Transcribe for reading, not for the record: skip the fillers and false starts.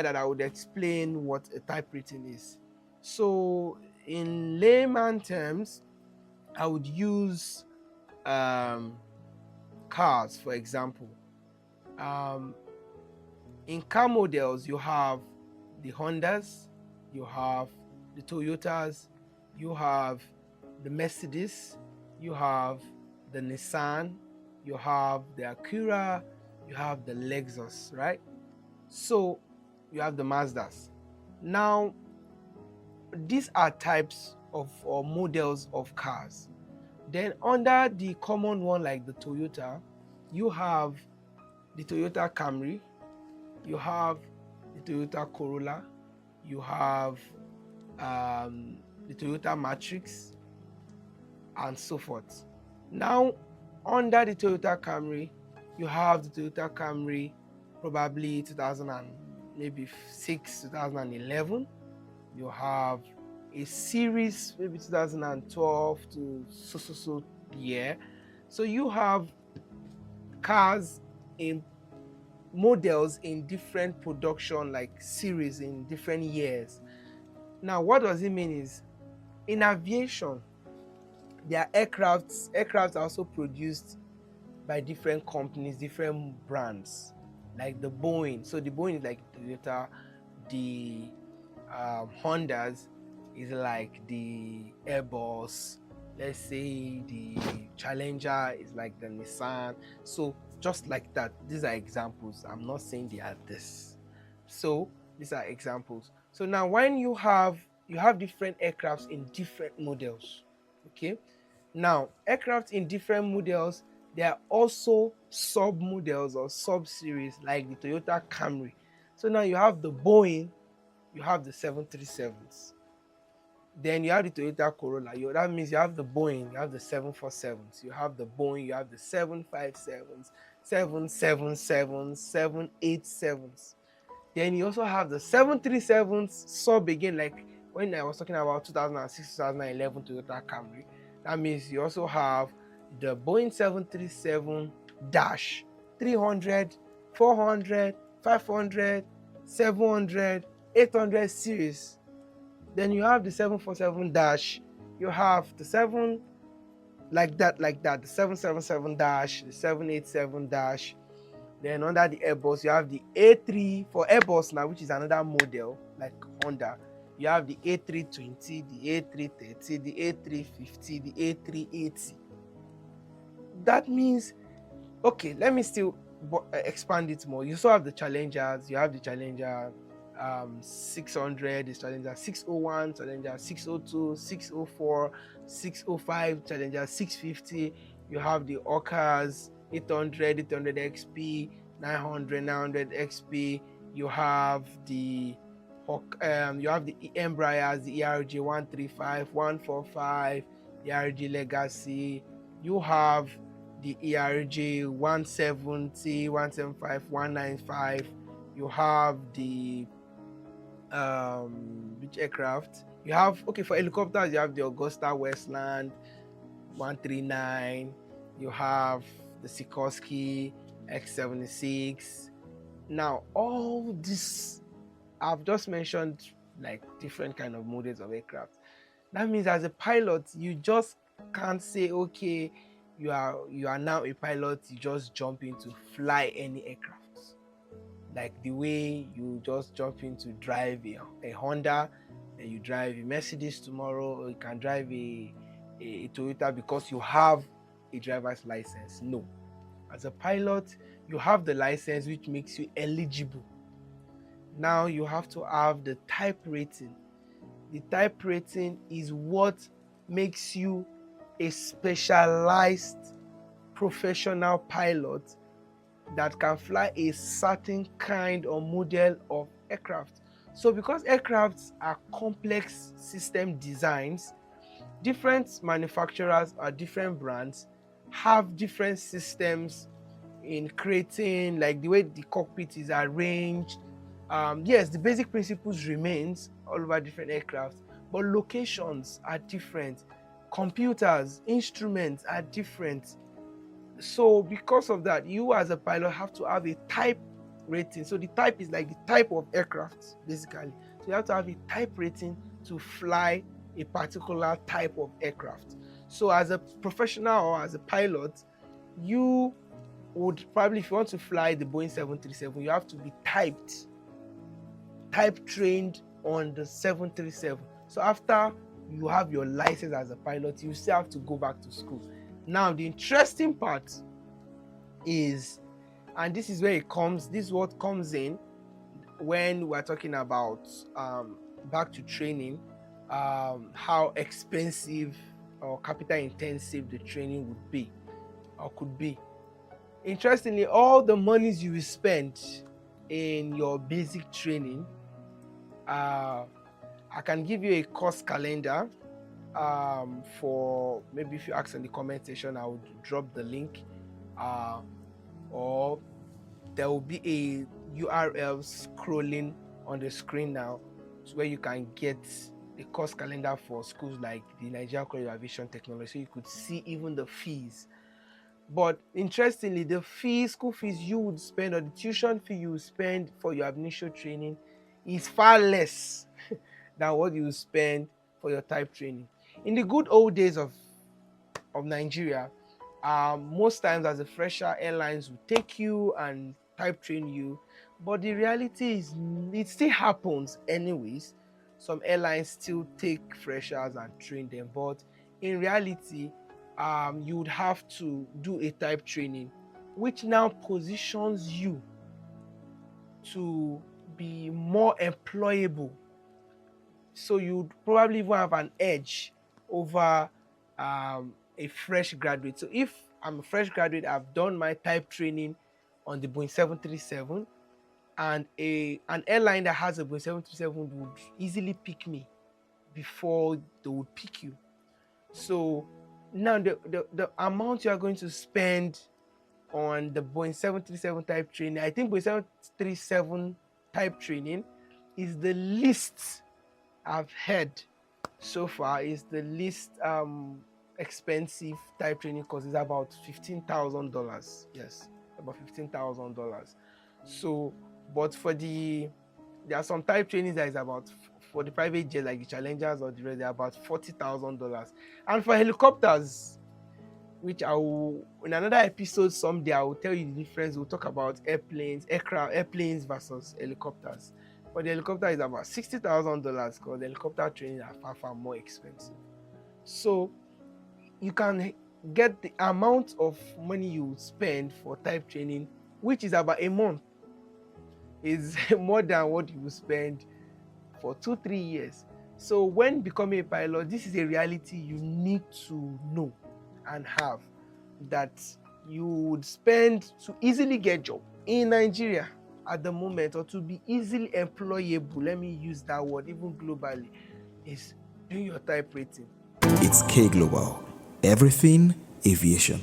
that I would explain what a type rating is. So in layman terms, I would use cars, for example. In car models, you have the Hondas, you have the Toyotas, you have the Mercedes, you have the Nissan, you have the Acura, you have the Lexus, right? So you have the Mazdas. Now, these are types of or models of cars. Then under the common one like the Toyota, you have the Toyota Camry, you have the Toyota Corolla, you have the Toyota Matrix, and so forth. Now, under the Toyota Camry, you have the Toyota Camry, probably 2000 and maybe 6, 2011. You have a series, maybe 2012 to so year. So you have cars in models in different production, like series in different years. Now, what does it mean is, in aviation, there are aircrafts. Aircrafts are also produced by different companies, different brands, like the Boeing. So the Boeing is like Toyota, the Hondas is like the Airbus. Let's say the Challenger is like the Nissan. So just like that, these are examples. I'm not saying they are this. So these are examples. So now when you have different aircrafts in different models. Okay. Now aircraft in different models, there are also sub models or sub series like the Toyota Camry. So now you have the Boeing, you have the 737s. Then you have the Toyota Corolla. That means you have the Boeing, you have the 747s, you have the Boeing, you have the 757s, 777s, 787s. Then you also have the 737s sub again, like when I was talking about 2006, 2011 Toyota Camry. That means you also have the Boeing 737 300, 400, 500, 700, 800 series. Then you have the 747 you have the 7 like that, the 777 the 787 Then under the Airbus, you have the A3 for Airbus now, which is another model like Honda. You have the A320, the A330, the A350, the A380. That means, okay, let me still expand it more. You also have the Challengers. You have the Challenger 600, the Challenger 601, Challenger 602, 604, 605, Challenger 650. You have the Orcas 800, 800 XP, 900, 900 XP. You have the Embraers, the ERJ 135, 145, the ERJ Legacy. You have the ERJ 170, 175, 195. You have the which aircraft? You have, okay, for helicopters, you have the Augusta Westland 139. You have the Sikorsky X-76. Now, all this I've just mentioned, like different kind of models of aircraft. That means as a pilot, you just can't say, okay, you are now a pilot, you just jump in to fly any aircraft. Like the way you just jump in to drive a Honda, then you drive a Mercedes tomorrow, or you can drive a Toyota because you have a driver's license. No. As a pilot, you have the license, which makes you eligible. Now you have to have the type rating. The type rating is what makes you a specialized professional pilot that can fly a certain kind or model of aircraft. So because aircrafts are complex system designs, different manufacturers or different brands have different systems in creating, like the way the cockpit is arranged. Yes, the basic principles remains all over different aircrafts, but locations are different. Computers, instruments are different. So because of that, you as a pilot have to have a type rating. So the type is like the type of aircraft, basically. So you have to have a type rating to fly a particular type of aircraft. So as a professional or as a pilot, you would probably, if you want to fly the Boeing 737, you have to be type trained on the 737. So after you have your license as a pilot, you still have to go back to school. Now the interesting part is, and this is where it comes, this is what comes in when we're talking about back to training, how expensive or capital intensive the training would be or could be. Interestingly, all the monies you will spend in your basic training, I can give you a cost calendar for, maybe if you ask in the comment section, I would drop the link, or there will be a URL scrolling on the screen now, where you can get the cost calendar for schools like the Nigerian College of Aviation Technology, so you could see even the fees. But interestingly, the school fees you would spend, or the tuition fee you would spend for your initial training, is far less than what you spend for your type training. In the good old days of Nigeria, most times as a fresher, airlines will take you and type train you, but the reality is it still happens anyways. Some airlines still take freshers and train them, but in reality, you would have to do a type training, which now positions you to be more employable. So you'd probably even have an edge over a fresh graduate. So if I'm a fresh graduate, I've done my type training on the Boeing 737, and an airline that has a Boeing 737 would easily pick me before they would pick you. So now the amount you are going to spend on the Boeing 737 type training, I think Boeing 737 type training is the least I've heard so far, is the least expensive type training course. Is about $15,000. Yes, about $15,000. So, but there are some type trainings that is about, for the private jet like the Challengers or the rest, they're about $40,000. And for helicopters, which I will, in another episode someday, I will tell you the difference. We'll talk about airplanes versus helicopters. But the helicopter is about $60,000, because the helicopter training are far, far more expensive. So you can get the amount of money you spend for type training, which is about a month, is more than what you spend for 2-3 years. So when becoming a pilot, this is a reality you need to know and have, that you would spend to easily get job in Nigeria at the moment, or to be easily employable, let me use that word, even globally, is doing your type rating. It's K Global. Everything aviation.